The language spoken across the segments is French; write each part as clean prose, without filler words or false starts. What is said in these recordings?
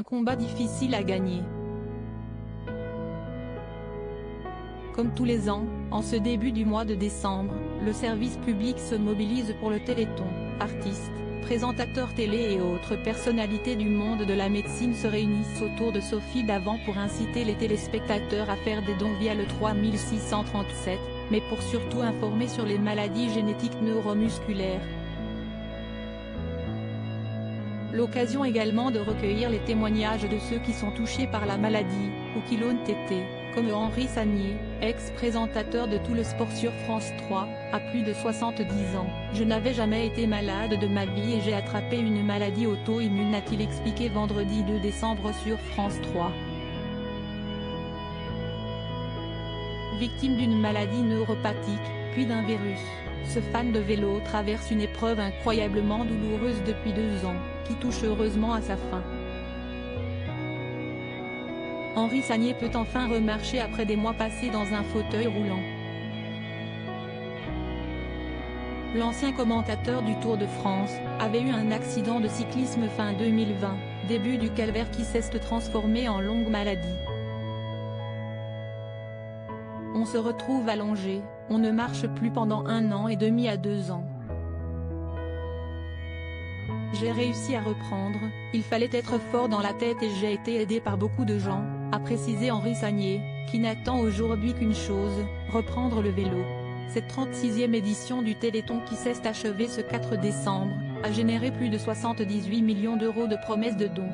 un combat difficile à gagner. Comme tous les ans, en ce début du mois de décembre, le service public se mobilise pour le Téléthon. Artistes, présentateurs télé et autres personnalités du monde de la médecine se réunissent autour de Sophie Davant pour inciter les téléspectateurs à faire des dons via le 3637, mais pour surtout informer sur les maladies génétiques neuromusculaires. L'occasion également de recueillir les témoignages de ceux qui sont touchés par la maladie, ou qui l'ont été, comme Henri Sagnier, ex-présentateur de Tout le sport sur France 3, à plus de 70 ans. « Je n'avais jamais été malade de ma vie et j'ai attrapé une maladie auto-immune », a-t-il expliqué vendredi 2 décembre sur France 3. Victime d'une maladie neuropathique, puis d'un virus, ce fan de vélo traverse une épreuve incroyablement douloureuse depuis 2 ans, qui touche heureusement à sa fin. Henri Sagnier peut enfin remarcher après des mois passés dans un fauteuil roulant. L'ancien commentateur du Tour de France avait eu un accident de cyclisme fin 2020, début du calvaire qui s'est transformé en longue maladie. On se retrouve allongé, on ne marche plus pendant 1 an et demi à 2 ans. J'ai réussi à reprendre, il fallait être fort dans la tête et j'ai été aidé par beaucoup de gens, a précisé Henri Sagnier, qui n'attend aujourd'hui qu'une chose, reprendre le vélo. Cette 36e édition du Téléthon qui s'est achevée ce 4 décembre, a généré plus de 78 millions d'euros de promesses de dons.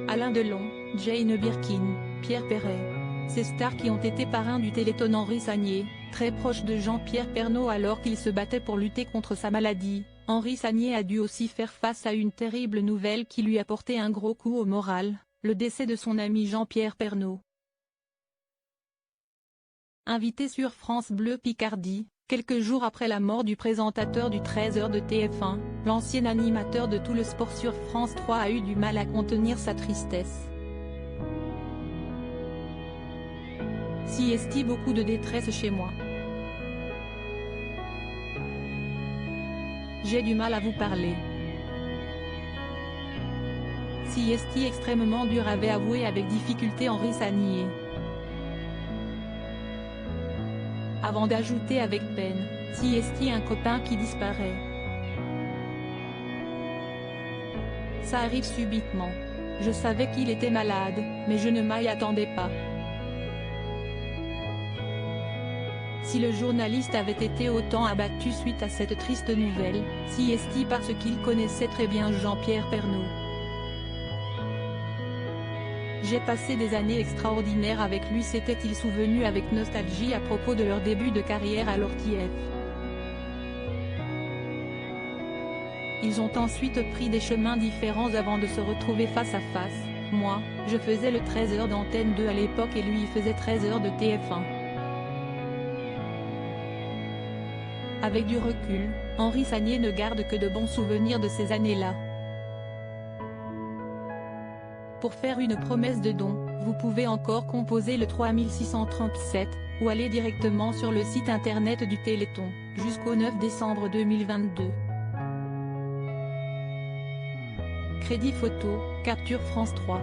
Alain Delon, Jane Birkin, Pierre Perret. Ces stars qui ont été parrains du Téléthon. Henri Sagnier, très proche de Jean-Pierre Pernaut alors qu'il se battait pour lutter contre sa maladie, Henri Sagnier a dû aussi faire face à une terrible nouvelle qui lui a porté un gros coup au moral, le décès de son ami Jean-Pierre Pernaut. Invité sur France Bleu Picardie, quelques jours après la mort du présentateur du 13h de TF1, l'ancien animateur de Tout le sport sur France 3 a eu du mal à contenir sa tristesse. Si est-il beaucoup de détresse chez moi. J'ai du mal à vous parler. Si est-il extrêmement dur avait avoué avec difficulté Henri Sagnier. Avant d'ajouter avec peine, si est-il un copain qui disparaît. Ça arrive subitement. Je savais qu'il était malade, mais je ne m'y attendais pas. Si le journaliste avait été autant abattu suite à cette triste nouvelle, si est-il parce qu'il connaissait très bien Jean-Pierre Pernaut. J'ai passé des années extraordinaires avec lui, s'était-il souvenu avec nostalgie à propos de leur début de carrière à l'ORTF. Ils ont ensuite pris des chemins différents avant de se retrouver face à face. Moi, je faisais le 13h d'Antenne 2 à l'époque et lui il faisait 13h de TF1. Avec du recul, Henri Sagnier ne garde que de bons souvenirs de ces années-là. Pour faire une promesse de don, vous pouvez encore composer le 3637, ou aller directement sur le site internet du Téléthon, jusqu'au 9 décembre 2022. Crédit photo, capture France 3.